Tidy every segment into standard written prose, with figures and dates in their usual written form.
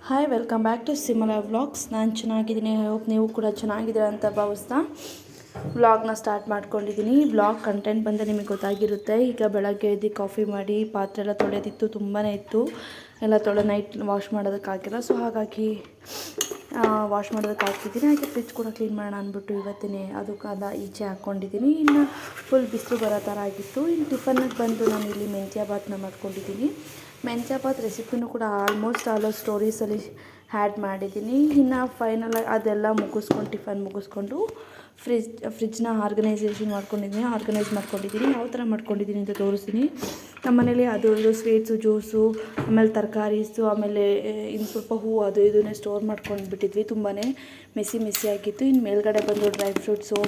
Hi, welcome back to Simla vlogs. ನಾನು ಚೆನ್ನಾಗಿದ್ದೀನಿ. I hope ನೀವು ಕೂಡ ಚೆನ್ನಾಗಿದ್ದೀರ ಅಂತ ಭಾವಿಸ್ತಾ ವ್ಲಾಗ್ನ ಸ್ಟಾರ್ಟ್ ಮಾಡ್ಕೊಂಡಿದ್ದೀನಿ. ವ್ಲಾಗ್ ಕಂಟೆಂಟ್ ಬಂದು ನಿಮಗೆ ಗೊತ್ತಾಗಿರುತ್ತೆ. ಈಗ ಬೆಳಗ್ಗೆ ಎದ್ದು ಕಾಫಿ ಮಾಡಿ ಪಾತ್ರೆ ಎಲ್ಲ ತೊಳೆದಿತ್ತು, ತುಂಬಾ ಇತ್ತು. ಎಲ್ಲ ನೈಟ್ ವಾಶ್ ಮಾಡೋದಕ್ಕಾಗಿಲ್ಲ. ಸೊ ಹಾಗಾಗಿ ವಾಶ್ ಮಾಡೋದಕ್ಕೆ ಹಾಕಿದ್ದೀನಿ. ಹಾಗೆ ಫ್ರಿಜ್ ಕೂಡ ಕ್ಲೀನ್ ಮಾಡೋಣ ಅಂದ್ಬಿಟ್ಟು ಇವತ್ತಿನೇ ಅದಕ್ಕೆ ಈಚೆ ಹಾಕ್ಕೊಂಡಿದ್ದೀನಿ. ಇನ್ನು ಫುಲ್ ಬಿಸಿಲು ಬರೋ ಥರ ಆಗಿತ್ತು. ಇನ್ನು ಟಿಫನ್ನಿಗೆ ಬಂದು ನಾನು ಇಲ್ಲಿ ಮೆಂತ್ಯ ಬಾತನ್ನ ಮಾಡ್ಕೊಂಡಿದ್ದೀನಿ. ಮೆಂತ್ಯ ಬಾತ್ ರೆಸಿಪಿನೂ ಕೂಡ ಆಲ್ಮೋಸ್ಟ್ ಆಲ್ ಸ್ಟೋರೀಸಲ್ಲಿ ಆ್ಯಡ್ ಮಾಡಿದ್ದೀನಿ. ಇನ್ನು ಫೈನಲ್ ಅದೆಲ್ಲ ಮುಗಿಸ್ಕೊಂಡು ಟಿಫನ್ ಮುಗಿಸ್ಕೊಂಡು ಫ್ರಿಜ್ನ ಆರ್ಗನೈಸ್ ಮಾಡ್ಕೊಂಡಿದ್ದೀನಿ. ಯಾವ ಥರ ಮಾಡ್ಕೊಂಡಿದ್ದೀನಿ ಅಂತ ತೋರಿಸ್ತೀನಿ. ನಮ್ಮ ಮನೇಲಿ ಅದು ಇದು ಸ್ವೀಟ್ಸು, ಜ್ಯೂಸು, ಆಮೇಲೆ ತರಕಾರೀಸು, ಆಮೇಲೆ ಇನ್ನು ಸ್ವಲ್ಪ ಹೂವು ಅದು ಇದನ್ನೇ ಸ್ಟೋರ್ ಮಾಡ್ಕೊಂಡು ಬಿಟ್ಟಿದ್ವಿ. ತುಂಬಾ ಮೆಸ್ಸಿ ಆಗಿತ್ತು. ಇನ್ನು ಮೇಲ್ಗಡೆ ಬಂದು ಡ್ರೈ ಫ್ರೂಟ್ಸು,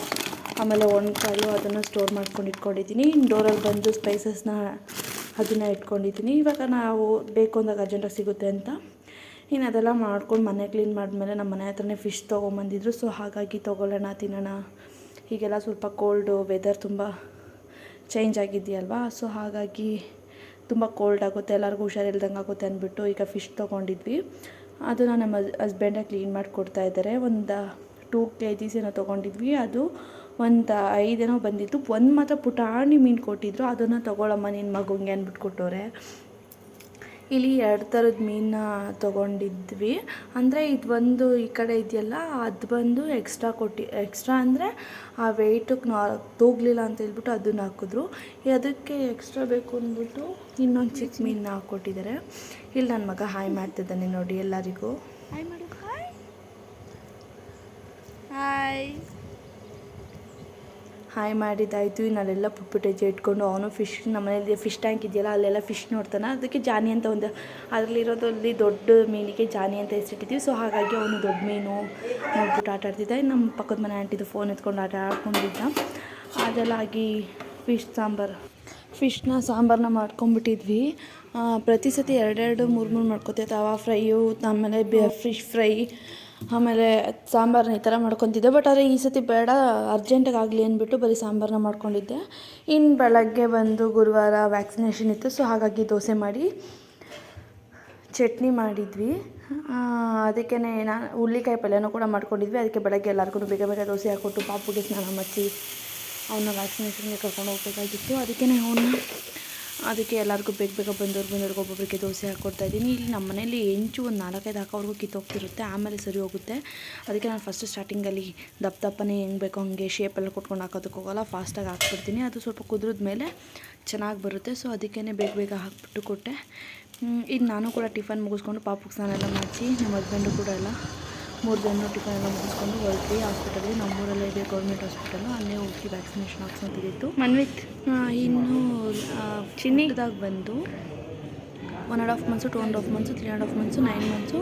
ಆಮೇಲೆ ಒಣಕಾಳು ಅದನ್ನು ಸ್ಟೋರ್ ಮಾಡ್ಕೊಂಡು ಇಟ್ಕೊಂಡಿದ್ದೀನಿ. ಇನ್ನು ಡೋರಲ್ಲಿ ಬಂದು ಸ್ಪೈಸಸ್ನ ಅದನ್ನು ಇಟ್ಕೊಂಡಿದ್ದೀನಿ. ಇವಾಗ ನಾವು ಬೇಕು ಅಂದಾಗ ಅರ್ಜೆಂಟಾಗಿ ಸಿಗುತ್ತೆ ಅಂತ ಇನ್ನು ಅದೆಲ್ಲ ಮಾಡ್ಕೊಂಡು ಮನೆ ಕ್ಲೀನ್ ಮಾಡಿದ್ಮೇಲೆ ನಮ್ಮ ಮನೆ ಹತ್ರನೇ ಫಿಶ್ ತೊಗೊಂಬಂದಿದ್ರು. ಸೊ ಹಾಗಾಗಿ ತೊಗೊಳ್ಳೋಣ, ತಿನ್ನೋಣ. ಹೀಗೆಲ್ಲ ಸ್ವಲ್ಪ ಕೋಲ್ಡು ವೆದರ್ ತುಂಬ ಚೇಂಜ್ ಆಗಿದೆಯಲ್ವಾ. ಸೊ ಹಾಗಾಗಿ ತುಂಬ ಕೋಲ್ಡ್ ಆಗುತ್ತೆ, ಎಲ್ಲರಿಗೂ ಹುಷಾರಿಲ್ದಂಗೆ ಆಗುತ್ತೆ ಅಂದ್ಬಿಟ್ಟು ಈಗ ಫಿಶ್ ತೊಗೊಂಡಿದ್ವಿ. ಅದನ್ನು ನಮ್ಮ ಹಸ್ಬೆಂಡೇ ಕ್ಲೀನ್ ಮಾಡಿಕೊಡ್ತಾಯಿದ್ದಾರೆ. ಒಂದು 2 kg ಏನೋ ತೊಗೊಂಡಿದ್ವಿ. ಅದು ಒಂದು 5 ಏನೋ ಬಂದಿತ್ತು. ಒಂದು ಮಾತ್ರ ಪುಟಾಣಿ ಮೀನು ಕೊಟ್ಟಿದ್ರು. ಅದನ್ನು ತೊಗೊಳಮ್ಮ ನಿನ್ನ ಮಗುಂಗೆ ಅಂದ್ಬಿಟ್ಟು ಕೊಟ್ಟವ್ರೆ. ಇಲ್ಲಿ 2 ಥರದ ಮೀನನ್ನ ತೊಗೊಂಡಿದ್ವಿ. ಅಂದರೆ ಇದು ಒಂದು ಈ ಕಡೆ ಇದೆಯಲ್ಲ, ಅದು ಬಂದು ಎಕ್ಸ್ಟ್ರಾ ಅಂದರೆ ಆ ವೆಯ್ಟಿಗೆ ತೂಗಲಿಲ್ಲ ಅಂತ ಹೇಳ್ಬಿಟ್ಟು ಅದನ್ನು ಹಾಕಿದ್ರು. ಅದಕ್ಕೆ ಎಕ್ಸ್ಟ್ರಾ ಬೇಕು ಅಂದ್ಬಿಟ್ಟು ಇನ್ನೊಂದು ಚಿಕ್ಕ ಮೀನನ್ನ ಹಾಕ್ಕೊಟ್ಟಿದ್ದಾರೆ. ಇಲ್ಲಿ ನನ್ನ ಮಗ ಹಾಯ್ ಮಾಡ್ತಿದ್ದಾನೆ ನೋಡಿ ಎಲ್ಲರಿಗೂ. ಹಾಯ್ ಮಾಡು. ಹಾಯ್ ಮಾಡಿದ್ದಾಯಿತು. ಇನ್ನಲ್ಲೆಲ್ಲ ಪುಟ್ ಹೆಜ್ಜೆ ಇಟ್ಕೊಂಡು ಅವನು ಫಿಶ್, ನಮ್ಮ ಮನೇಲಿ ಫಿಶ್ ಟ್ಯಾಂಕ್ ಇದೆಯಲ್ಲ ಅಲ್ಲೆಲ್ಲ ಫಿಶ್ ನೋಡ್ತಾನೆ. ಅದಕ್ಕೆ ಜಾನಿ ಅಂತ ಒಂದು ಅದರಲ್ಲಿರೋದಲ್ಲಿ ದೊಡ್ಡ ಮೀನಿಗೆ ಜಾನಿ ಅಂತ ಹೆಸರಿಟ್ಟಿದ್ದೀವಿ. ಸೊ ಹಾಗಾಗಿ ಅವನು ದೊಡ್ಡ ಮೀನು ನೋಡ್ಬಿಟ್ಟು ಆಟ ಆಡ್ತಿದ್ದ. ನಮ್ಮ ಪಕ್ಕದ ಮನೆ ಆಂಟಿದು ಫೋನ್ ಎತ್ಕೊಂಡು ಆಟ ಆಡ್ಕೊಂಡಿದ್ದ. ಅದೆಲ್ಲ ಆಗಿ ಫಿಶ್ನ ಸಾಂಬಾರನ್ನ ಮಾಡ್ಕೊಂಬಿಟ್ಟಿದ್ವಿ. ಪ್ರತಿ ಸತಿ 2-3 ಮಾಡ್ಕೊತೀವಿ. ತವಾ ಫ್ರೈಯು, ಆಮೇಲೆ ಫಿಶ್ ಫ್ರೈ, ಆಮೇಲೆ ಸಾಂಬಾರನ್ನ ಈ ಥರ ಮಾಡ್ಕೊತಿದ್ದೆ. ಬಟ್ ಆದರೆ ಈ ಸತಿ ಬೇಡ, ಅರ್ಜೆಂಟಾಗಿ ಆಗಲಿ ಅಂದ್ಬಿಟ್ಟು ಬರೀ ಸಾಂಬಾರನ್ನ ಮಾಡ್ಕೊಂಡಿದ್ದೆ. ಇನ್ನು ಬೆಳಗ್ಗೆ ಬಂದು ಗುರುವಾರ ವ್ಯಾಕ್ಸಿನೇಷನ್ ಇತ್ತು. ಸೊ ಹಾಗಾಗಿ ದೋಸೆ ಮಾಡಿ ಚಟ್ನಿ ಮಾಡಿದ್ವಿ. ಅದಕ್ಕೇ ನಾನು ಹುರುಳಿಕಾಯಿ ಪಲ್ಯನೂ ಕೂಡ ಮಾಡ್ಕೊಂಡಿದ್ವಿ. ಅದಕ್ಕೆ ಬೆಳಗ್ಗೆ ಎಲ್ಲರಿಗೂ ಬೇಗ ದೋಸೆ ಹಾಕ್ಕೊಟ್ಟು ಪಾಪುಗೆ ಸ್ನಾನ ಮಾಡಿಸಿ ಅವನ್ನ ವ್ಯಾಕ್ಸಿನೇಷನ್ಗೆ ಕರ್ಕೊಂಡು ಹೋಗ್ಬೇಕಾಗಿತ್ತು. ಅದಕ್ಕೆ ಎಲ್ಲರಿಗೂ ಬೇಗ ಬಂದವ್ರಿಗೆ ಒಬ್ಬೊಬ್ಬರಿಗೆ ದೋಸೆ ಹಾಕ್ಕೊಡ್ತಾಯಿದ್ದೀನಿ. ಇಲ್ಲಿ ನಮ್ಮ ಮನೇಲಿ ಹೆಂಚು ಒಂದು 4-5 ಹಾಕೋವರೆಗೂ ಕಿತ್ತೋಗ್ತಿರುತ್ತೆ, ಆಮೇಲೆ ಸರಿ ಹೋಗುತ್ತೆ. ಅದಕ್ಕೆ ನಾನು ಫಸ್ಟ್ ಸ್ಟಾರ್ಟಿಂಗಲ್ಲಿ ದಪ್ಪನೇ ಹೆಂಗೆ ಬೇಕೋ ಹಂಗೆ ಶೇಪೆಲ್ಲ ಕೊಟ್ಕೊಂಡು ಹಾಕೋದಕ್ಕೆ ಹೋಗೋಲ್ಲ, ಫಾಸ್ಟಾಗಿ ಹಾಕ್ಬಿಡ್ತೀನಿ. ಅದು ಸ್ವಲ್ಪ ಕುದ್ರಿದ ಮೇಲೆ ಚೆನ್ನಾಗಿ ಬರುತ್ತೆ. ಸೊ ಅದಕ್ಕೇ ಬೇಗ ಹಾಕ್ಬಿಟ್ಟು ಕೊಟ್ಟೆ. ಇನ್ನು ನಾನು ಕೂಡ ಟಿಫನ್ ಮುಗಿಸ್ಕೊಂಡು ಪಾಪುಗೆ ಸ್ನಾನ ಎಲ್ಲ ಮಾಡಿಸಿ ನಮ್ಮ ಹಸ್ಬೆಂಡು ಕೂಡ ಎಲ್ಲ 3 ಜನ ಟಿಫನ್ ಎಲ್ಲ ಮುಗಿಸ್ಕೊಂಡು ಹೊರಟ್ವಿ ಹಾಸ್ಪಿಟಲ್ಗೆ. ನಮ್ಮೂರಲ್ಲೇ ಇದೆ ಗೌರ್ಮೆಂಟ್ ಹಾಸ್ಪಿಟಲು, ಅಲ್ಲೇ ಹೋಗಿ ವ್ಯಾಕ್ಸಿನೇಷನ್ ಹಾಕ್ಸೋಂತಿದ್ದು. ಇನ್ನು ಚಿನ್ನದಾಗ ಬಂದು 1.5 months, 2.5 months, 3.5 months, 9 months,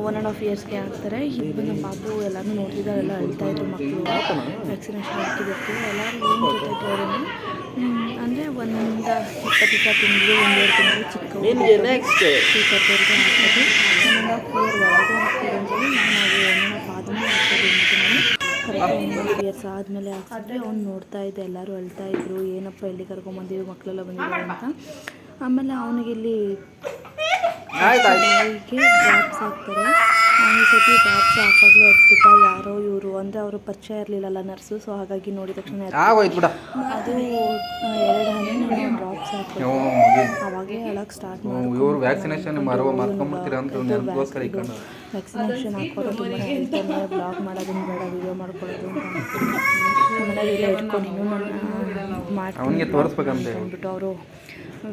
1.5 yearsಗೆ ಹಾಕ್ತಾರೆ. ಈಗ ನಮ್ಮ ಪಾಪು ಎಲ್ಲರೂ ನೋಡ್ತಿದ್ದಾರೆ, ಎಲ್ಲ ಅಳ್ತಾಯಿದ್ರು ಮಕ್ಕಳು ವ್ಯಾಕ್ಸಿನೇಷನ್ ಹಾಕಿದ್ದಕ್ಕೆ. ಎಲ್ಲರೂ ಏನು ಜೊತೆ ಅಂದರೆ 1-20 ತಿಂಗಳು 1.5 ತಿಂಗಳು ಚಿಕ್ಕವ್ರಿಗೆ ಹಾಕೋದು. 1.5 year ಒಳಗೆ ಹಾಕ್ತಾರೆ ಅಂತೇಳಿ ನಾವು 1.5 ಆದಮೇಲೆ ಹಾಕೋದು ಅಂದ್ಬಿಟ್ಟು ನಾನು ಕರೆಕ್ಟ್ 1.5 years ಆದಮೇಲೆ ಹಾಕಿದ್ರೆ ಅವ್ನು ನೋಡ್ತಾ ಇದ್ದೆ. ಎಲ್ಲರೂ ಅಳ್ತಾಯಿದ್ರು, ಏನಪ್ಪ ಎಲ್ಲಿ ಕರ್ಕೊಂಬಂದಿದ್ರು, ಮಕ್ಕಳೆಲ್ಲ ಬಂದಿದ್ದಾರೆ ಅಂತ. ಆಮೇಲೆ ಅವನಿಗೆ ಇಲ್ಲಿ ಡ್ರಾಪ್ಸ್ ಹಾಕ್ತಾರೆ. ಈ ಸತಿ ಡ್ರಾಪ್ಸ್ ಹಾಕಾಗಲೇ ಹತ್ಬಿಟ್ಟ. ಯಾರೋ ಇವರು ಅಂದರೆ ಅವರು ಪರಿಚಯ ಇರಲಿಲ್ಲಲ್ಲ ನರ್ಸು. ಸೊ ಹಾಗಾಗಿ ನೋಡಿದ ತಕ್ಷಣ ಅದು 2 ಹನಿ ಡ್ರಾಪ್ಸ್ ಹಾಕಿದ್ರು. ಅವಾಗಲೇ ಹೇಳಕ್ಕೆ ಸ್ಟಾರ್ಟ್ ಮಾಡಿ ವ್ಯಾಕ್ಸಿನೇಷನ್ ಹಾಕೋದು ತುಂಬ ಹೇಳ್ತಾನೆ. ಬ್ಲಾಗ್ ಮಾಡೋದನ್ನು ಬೇಡ, ವೀಡಿಯೋ ಮಾಡ್ಕೊಳ್ಳೋದು ಮನೆಯಲ್ಲ ಇಟ್ಕೊಂಡು ಮಾಡ್ಕೊಂಡು ಅಂದ್ಬಿಟ್ಟು ಅವರು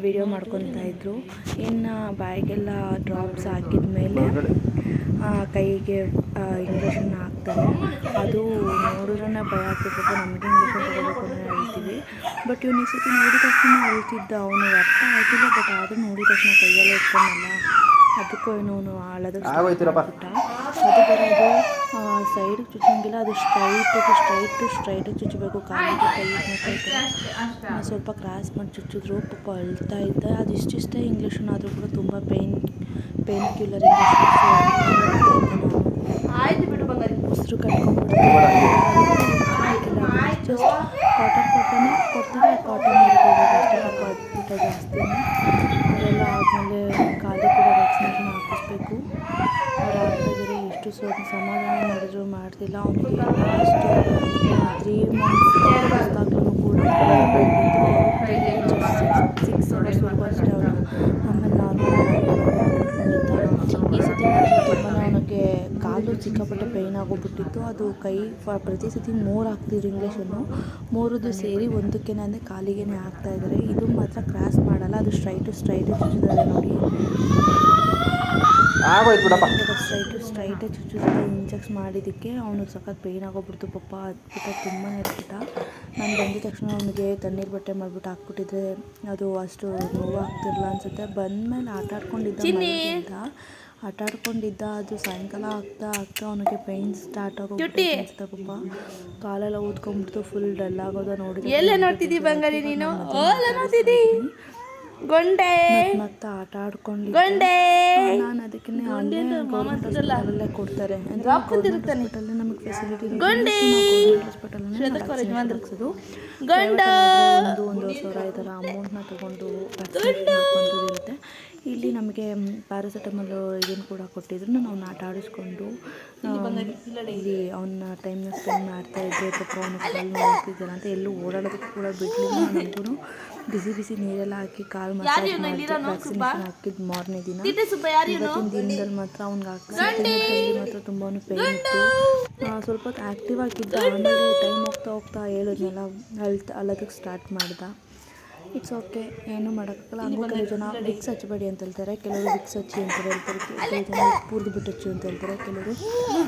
ವೀಡಿಯೋ ಮಾಡ್ಕೊತಾ ಇದ್ರು. ಇನ್ನು ಬಾಯಿಗೆಲ್ಲ ಡ್ರಾಪ್ಸ್ ಹಾಕಿದ ಮೇಲೆ ಕೈಗೆ ಇಂಜೆಕ್ಷನ್ ಹಾಕ್ತಾರೆ. ಅದು ನೋಡಿದ್ರೆ ಭಯ ಆಗ್ತಿರ್ತದೆ. ನಮಗೆ ಇಂಜೆಕ್ಷನ್ ತಗೋಬೇಕು ಅಂತ ಹೇಳ್ತೀವಿ. ಬಟ್ ಇವ್ನು ಈ ಸತಿ ನೋಡಿದ ತಕ್ಷಣ ಹೇಳ್ತಿದ್ದ, ಅವನು ಅರ್ಥ ಆಗಿಲ್ಲ. ಬಟ್ ಆದರೂ ನೋಡಿದ ತಕ್ಷಣ ಕೈಯೆಲ್ಲ ಇಟ್ಕೊಂಡಲ್ಲ, ಅದಕ್ಕೂ ಏನೋ ಆಳೋದಕ್ಕೆ ಅದು ಬರೋದು ಸೈಡಿಗೆ ಚುಚ್ಚಂಗಿಲ್ಲ. ಅದು ಸ್ಟ್ರೈಟ್ ಚುಚ್ಚಬೇಕು. ಕಾಲಿಗೆ ಕೈ ಸ್ವಲ್ಪ ಕ್ರಾಸ್ ಮಾಡಿ ಚುಚ್ಚಿದ್ರು. ಪಾಪ ಅಳ್ತಾ ಇದ್ದ. ಅದು ಇಷ್ಟಿಷ್ಟೇ ಇಂಜೆಕ್ಷನ್ ಆದರೂ ಕೂಡ ತುಂಬ ಪೇನ್ ಕಿಲ್ಲರ್ ಇಂಜೆಕ್ಷನ್ಸ್. ಆಯ್ತು ಬಿಡು ಬಂಗಾರಿ, ಉಸಿರು ಕಟ್ಕೊಂಡ್ಬಿಡ್ತಾರೆ. ಜಸ್ಟ್ ಕಾಟನ್ ಕೊಡ್ತಾರೆ. ಕಾಟನ್ ಹಿಡ್ಕೋಬೇಕು ಅಷ್ಟೇ. ಅದ್ಬಿಟ್ಟು ಜಾಸ್ತಿ ಅದೆಲ್ಲ ಆದಮೇಲೆ ಕಾಲಿಗೆ ಕೂಡ ವ್ಯಾಕ್ಸಿನೇಷನ್ ಹಾಕಿಸ್ಬೇಕು. ಎಷ್ಟು ಸಮಾಧಾನ ಮಾಡಿದ್ರು ಮಾಡ್ತಿಲ್ಲ. ಅವನಿಗೆ ಲಾಸ್ಟ್ 3 ಮಂತ್ಸ್ ಆದಾಗಲೂ ಕೂಡ 6 ಅವರ್ಸ್ವರೆಗೂ ಅಷ್ಟೇ ಅವನು ಆಮೇಲೆ ನಾರ್ಮಲಾಗಿ ಈ ಸತಿ ತುಂಬಾ ಅವನಿಗೆ ಕಾಲು ಸಿಕ್ಕಾಪಟ್ಟೆ ಪೇಯ್ನ್ ಆಗೋಗ್ಬಿಟ್ಟಿತ್ತು. ಅದು ಕೈ ಪ್ರತಿ ಸತಿ 3 ಹಾಕ್ತಿದ್ರು ಇಂಗ್ಲೀಷನ್ನು, 3 ಸೇರಿ ಒಂದಕ್ಕೆ ಅಂದರೆ ಕಾಲಿಗೆ ಹಾಕ್ತಾಯಿದ್ದಾರೆ. ಇದು ಮಾತ್ರ ಕ್ರಾಸ್ ಮಾಡಲ್ಲ, ಅದು ಸ್ಟ್ರೈಟು ಚುಚ್ಚಿದ್ದಾರೆ ನೋಡಿ, ಸ್ಟ್ರೈಟೇ ಚುಚ್ಚಿದ್ದಾರೆ. ಇಂಜೆಕ್ಟ್ ಮಾಡಿದ್ದಕ್ಕೆ ಅವನು ಸಖತ್ ಪೇಯ್ನ್ ಆಗೋಗ್ಬಿಡ್ತು ಪಾಪ. ಅದ್ಬಿಟ್ಟು ತುಂಬಾ ಇರ್ಬಿಟ್ಟ. ನಾನು ಬಂದಿದ ತಕ್ಷಣ ಅವನಿಗೆ ತಣ್ಣೀರು ಬಟ್ಟೆ ಮಾಡಿಬಿಟ್ಟು ಹಾಕ್ಬಿಟ್ಟಿದ್ರೆ ಅದು ಅಷ್ಟು ನೋವು ಆಗ್ತಿರಲ್ಲ ಅನಿಸುತ್ತೆ. ಬಂದಮೇಲೆ ಆಟ ಆಡ್ಕೊಂಡಿದ್ದ ಅದು ಸಾಯಂಕಾಲ ಆಗ್ತಾ ಅವನಿಗೆ ಪೇಯ್ನ್ ಸ್ಟಾರ್ಟ್ ಆಗೋಗ್ಬಿಟ್ಟು ಅನಿಸುತ್ತೆ ಪಾಪ. ಕಾಲೆಲ್ಲ ಊದ್ಕೊಂಡ್ಬಿಡ್ತು, ಫುಲ್ ಡಲ್ ಆಗೋದು ನೋಡಿ. ಎಲ್ಲ ನೋಡ್ತಿದ್ದಿ ಬಂಗಾರಿ ನೀನು? ಗೊಂಡೆ ಮತ್ತೆ ಆಟ ಆಡ್ಕೊಂಡಿದ್ದೆ ನಾನು. ಅದಕ್ಕೆ ಗೌರ್ಮೆಂಟ್ ಕೊಡ್ತಾರೆ ಹಾಸ್ಪಿಟಲ್ ನಮಗೆ ಫೆಸಿಲಿಟಿ ಹಾಸ್ಪಿಟಲ್ ಒಂದೂವರೆ ಸಾವಿರ ಈ ಥರ ಅಮೌಂಟ್ನ ತೊಗೊಂಡು ಇರುತ್ತೆ. ಇಲ್ಲಿ ನಮಗೆ ಪ್ಯಾರಾಸಿಟಮಲ್ಲು ಇದನ್ನು ಕೂಡ ಕೊಟ್ಟಿದ್ರು. ನಾವು ಆಟ ಆಡಿಸ್ಕೊಂಡು ಇಲ್ಲಿ ಅವನ್ನ ಟೈಮ್ನ ಸ್ಪೆಂಡ್ ಮಾಡ್ತಾಯಿದ್ದೆ. ಪಾಪ ಅವನು ಕಾಲು ನೋಡ್ತಿದ್ದಾನೆ ಅಂತ ಎಲ್ಲೂ ಓಡಾಡೋದಕ್ಕೆ ಕೂಡ ಬಿಡಲಿಲ್ಲ. ನನಗೂ ಬಿಸಿ ನೀರೆಲ್ಲ ಹಾಕಿ ಕಾಲು ಮಸಾಜ್ ಮಾಡಿ ವ್ಯಾಕ್ಸಿನೇಷನ್ ಹಾಕಿದ್ದು ಮಾರನೇ ದಿನ. ಇವತ್ತಿನ ದಿನದಲ್ಲಿ ಮಾತ್ರ ಅವ್ನಿಗೆ ಹಾಕ್ಸಿದ್ದು ಮಾತ್ರ ತುಂಬಾ ಪೇಯ್ನ್ ಇತ್ತು. ಸ್ವಲ್ಪ ಹೊತ್ತು ಆ್ಯಕ್ಟಿವ್ ಆಗಿದ್ದ. ಆಮೇಲೆ ಟೈಮ್ ಹೋಗ್ತಾ ಹೇಳೋದ್ನೆಲ್ಲ ಅಲ್ಲದಕ್ಕೆ ಸ್ಟಾರ್ಟ್ ಮಾಡ್ದ. ಇಟ್ಸ್ ಓಕೆ, ಏನೂ ಮಾಡೋಕ್ಕಾಗಲ್ಲ. ಹಂಗೂ ಕೆಲವು ಜನ ವಿಕ್ಸ್ ಹಚ್ಚಬೇಡಿ ಅಂತ ಹೇಳ್ತಾರೆ, ಕೆಲವರು ವಿಕ್ಸ್ ಹಚ್ಚಿ ಅಂತ ಹೇಳ್ತಾರೆ, ಕೆಲವು ಜನ ಪೂರ್ದು ಬಿಟ್ಟು ಹಚ್ಚು ಅಂತ ಹೇಳ್ತಾರೆ, ಕೆಲವರು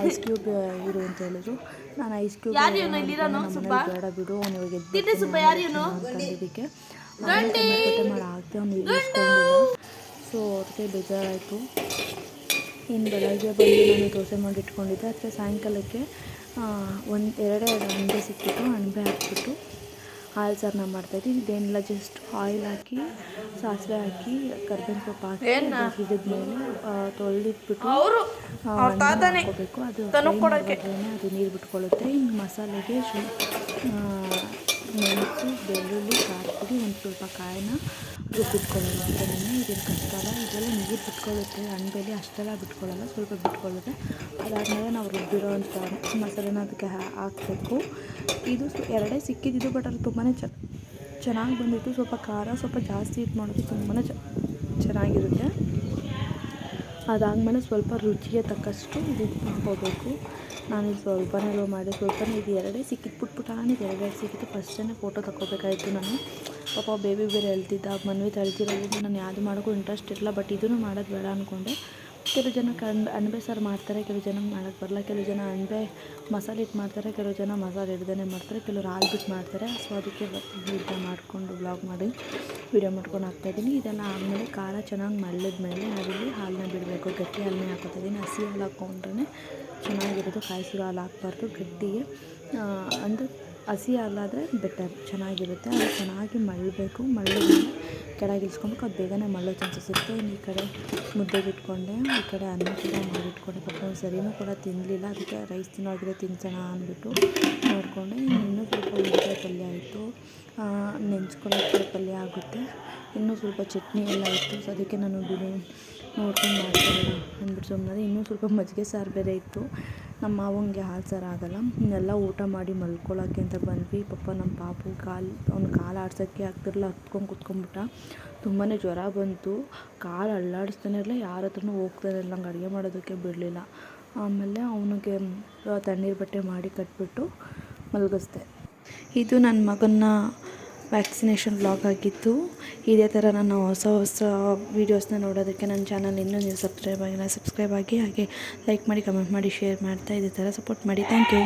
ಐಸ್ ಕ್ಯೂಬ್ ಇರು ಅಂತ ಹೇಳಿದ್ರು. ನಾನು ಐಸ್ ಕ್ಯೂಬ್ ಬೇಡ ಬಿಡು ಅವನಿಗೆ ಅಂತಂದಿದ್ದಕ್ಕೆ ಟೊಮೆಟೊ ಮಾಡಿ ಹಾಕ್ದೆ. ಅವ್ನು ಇಳಿಸ್ಕೊಂಡಿಲ್ಲ, ಸೊ ಅದಕ್ಕೆ ಬೇಜಾರಾಯಿತು. ಇನ್ನು ಬೆಳಗ್ಗೆ ಬಂದು ನಾನು ದೋಸೆ ಮಾಡಿ ಇಟ್ಕೊಂಡಿದ್ದೆ. ಅದಕ್ಕೆ ಸಾಯಂಕಾಲಕ್ಕೆ ಎರಡೇ ಅಣಬೆ ಸಿಕ್ಕಿತ್ತು. ಅಣಬೆ ಹಾಕ್ಬಿಟ್ಟು ಹಾಲು ಸಾರನ್ನ ಮಾಡ್ತಾಯಿದ್ದೀನಿ. ಇದೇನಿಲ್ಲ, ಜಸ್ಟ್ ಆಯಿಲ್ ಹಾಕಿ ಸಾಸಿವೆ ಹಾಕಿ ಕರ್ಬೇವಿನ ಸೊಪ್ಪು ಹಾಕಿ ಹಿಡಿದ್ಮೇಲೆ ತೊಳೆದಿಟ್ಬಿಟ್ಟು ಹಾಕೋಬೇಕು. ಅದು ಅದು ನೀರು ಬಿಟ್ಕೊಳ್ಳುತ್ತೆ. ಇನ್ನು ಮಸಾಲೆಗೆ ಮೆಣಸು, ಬೆಳ್ಳುಳ್ಳಿ, ಖಾರದ ಪುಡಿ, ಒಂದು ಸ್ವಲ್ಪ ಕಾಯಿನ ರುಬ್ಬಿಟ್ಕೊಳ್ಳೋಣ ಅಂತ. ಇದೇನು ಕಷ್ಟ ಅಲ್ಲ, ಇದೆಲ್ಲ ನೀರು ಬಿಟ್ಕೊಳ್ಳುತ್ತೆ. ಅಣಬೆಲಿ ಅಷ್ಟೆಲ್ಲ ಬಿಟ್ಕೊಳ್ಳಲ್ಲ, ಸ್ವಲ್ಪ ಬಿಟ್ಕೊಳ್ಳುತ್ತೆ. ಅದಾದಮೇಲೆ ನಾವು ರುಬ್ಬಿರೋ ಅಂಥ ಮಸಾಲೆನ ಅದಕ್ಕೆ ಹಾಕಬೇಕು. ಇದು ಎರಡೇ ಸಿಕ್ಕಿದ್ದು, ಬಟ್ ಅದು ತುಂಬಾ ಚೆನ್ನಾಗಿ ಬಂದಿತ್ತು. ಸ್ವಲ್ಪ ಖಾರ ಸ್ವಲ್ಪ ಜಾಸ್ತಿ ಇಟ್ಟು ಮಾಡೋದು ತುಂಬಾ ಚೆನ್ನಾಗಿರುತ್ತೆ. ಅದಾದಮೇಲೆ ಸ್ವಲ್ಪ ರುಚಿಗೆ ತಕ್ಕಷ್ಟು ಇದು ಹಾಕ್ಕೋಬೇಕು. ನಾನಿದು ಸ್ವಲ್ಪನೇ ಮಾಡಿ ಇದು ಎರಡೇ ಸಿಕ್ಕಿದ್ದು, ಪುಟ್ಟಾಣಿದ್ದು ಎರಡೆರಡು ಸಿಕ್ಕಿತ್ತು. ಫಸ್ಟೇ ಫೋಟೋ ತಗೋಬೇಕಾಯಿತು ನಾನು. ಪಾಪ ಬೇಬಿ ಬೇರೆ ಹೇಳ್ತಿದ್ದ, ಮನ್ವಿ ತಳ್ತಿರೋದ್ರಿಂದ ನಾನು ಯಾವುದು ಮಾಡೋಕ್ಕೂ ಇಂಟ್ರೆಸ್ಟ್ ಇರಲ್ಲ. ಬಟ್ ಇದನ್ನು ಮಾಡೋದು ಬೇಡ ಅಂದ್ಕೊಂಡೆ. ಕೆಲವು ಜನಕ್ಕೆ ಅಣಬೆ ಸಾರು ಮಾಡ್ತಾರೆ, ಕೆಲವು ಜನಕ್ಕೆ ಮಾಡೋಕ್ಕೆ ಬರಲ್ಲ. ಕೆಲವು ಜನ ಅಣಬೆ ಮಸಾಲೆ ಇಟ್ಟು ಮಾಡ್ತಾರೆ, ಕೆಲವು ಜನ ಮಸಾಲೆ ಹಿಡ್ದೇ ಮಾಡ್ತಾರೆ, ಕೆಲವರು ಹಾಲು ಬಿಟ್ಟು ಮಾಡ್ತಾರೆ. ಸೊ ಅದಕ್ಕೆ ವಿಡಿಯೋ ಮಾಡಿಕೊಂಡು ವ್ಲಾಗ್ ಮಾಡಿ ವಿಡಿಯೋ ಮಾಡ್ಕೊಂಡು ಹಾಕ್ತಾಯಿದ್ದೀನಿ. ಇದೆಲ್ಲ ಆದಮೇಲೆ ಖಾರ ಚೆನ್ನಾಗಿ ಮಳ್ಳಿದ್ಮೇಲೆ ನಾವಿಲ್ಲಿ ಹಾಲನ್ನ ಬಿಡಬೇಕು. ಗಟ್ಟಿ ಹಾಲನ್ನೇ ಹಾಕೋತಿದ್ದೀನಿ. ಹಸಿ ಹಾಲು ಹಾಕ್ಕೊಂಡ್ರೆ ಚೆನ್ನಾಗಿರೋದು, ಕಾಯಿಸಿರೋ ಹಾಲು ಹಾಕ್ಬಾರ್ದು. ಗಟ್ಟಿಗೆ ಅಂದರೆ ಹಸಿ ಹಾಲಾದರೆ ಬೆಟರ್, ಚೆನ್ನಾಗಿರುತ್ತೆ. ಅದು ಚೆನ್ನಾಗಿ ಮಳ್ಳಬೇಕು. ಮಳ್ಳಿದ್ಮೇಲೆ ಕೆಳಗೆ ಇಳಿಸ್ಕೊಬೇಕು. ಅದು ಬೇಗನೆ ಮಳ್ಳೋ ಚಾನ್ಸಸ್ ಇರುತ್ತೆ. ಇನ್ನು ಈ ಕಡೆ ಮುದ್ದೆಗೆ ಇಟ್ಕೊಂಡೆ, ಈ ಕಡೆ ಅನ್ನ ಕೂಡ ಮಾಡಿಟ್ಕೊಂಡೆ. ಪಾಪ ಸರಿನೂ ಕೂಡ ತಿನ್ನಲಿಲ್ಲ. ಅದಕ್ಕೆ ರೈಸ್ ತಿನ್ನೋಗಿದ್ರೆ ತಿನ್ಸೋಣ ಅಂದ್ಬಿಟ್ಟು ನೋಡಿಕೊಂಡೆ. ಇನ್ನೂ ಸ್ವಲ್ಪ ಮುದ್ದೆ ಪಲ್ಯ ಆಯಿತು, ನೆಂಚ್ಕೊಳ್ಳೋಕ್ಕೆ ಪಲ್ಯ ಆಗುತ್ತೆ. ಇನ್ನೂ ಸ್ವಲ್ಪ ಚಟ್ನಿ ಎಲ್ಲ ಇತ್ತು. ಸೊ ಅದಕ್ಕೆ ನಾನು ನೋಡ್ಕೊಂಡು ಮಾಡ್ಕೊಳ್ಳೋಣ ಅಂದ್ಬಿಟ್ಟು ಸುಮ್ಮನೆ. ಇನ್ನೂ ಸ್ವಲ್ಪ ಮಜ್ಜಿಗೆ ಸಾರು ಬೇರೆ ಇತ್ತು. ನಮ್ಮ ಮಾವಂಗೆ ಹಾಲು ಸಾರು ಆಗೋಲ್ಲ. ಇನ್ನೆಲ್ಲ ಊಟ ಮಾಡಿ ಮಲ್ಕೊಳ್ಳೋಕ್ಕೆ ಅಂತ ಬಂದ್ವಿ. ಪಾಪ ನಮ್ಮ ಪಾಪು ಅವ್ನು ಕಾಲು ಆಡ್ಸೋಕ್ಕೆ ಆಗ್ತಿರಲಿಲ್ಲ, ಹತ್ಕೊಂಡು ಕುತ್ಕೊಂಡ್ಬಿಟ್ಟ. ತುಂಬಾ ಜ್ವರ ಬಂತು. ಕಾಲು ಅಳ್ಳಾಡಿಸ್ತಾನೆ ಇರಲಿಲ್ಲ, ಯಾರ ಹತ್ರನೂ ಹೋಗ್ತಾನೆ ಇರಲಿಲ್ಲ. ನಂಗೆ ಅಡುಗೆ ಮಾಡೋದಕ್ಕೆ ಬಿಡಲಿಲ್ಲ. ಆಮೇಲೆ ಅವನಿಗೆ ತಣ್ಣೀರು ಬಟ್ಟೆ ಮಾಡಿ ಕಟ್ಬಿಟ್ಟು ಮಲಗಿಸ್ದೆ. ಇದು ನನ್ನ ಮಗನ ವ್ಯಾಕ್ಸಿನೇಷನ್ ವ್ಲಾಗ್ ಆಗಿತ್ತು. ಇದೇ ಥರ ನಾನು ಹೊಸ ವೀಡಿಯೋಸ್ನ ನೋಡೋದಕ್ಕೆ ನನ್ನ ಚಾನಲ್ ಇನ್ನೂ ನೀವು ಸಬ್ಸ್ಕ್ರೈಬ್ ಆಗಿ ಹಾಗೆ ಲೈಕ್ ಮಾಡಿ, ಕಮೆಂಟ್ ಮಾಡಿ, ಶೇರ್ ಮಾಡ್ತಾ ಇದೇ ಥರ ಸಪೋರ್ಟ್ ಮಾಡಿ. Thank you.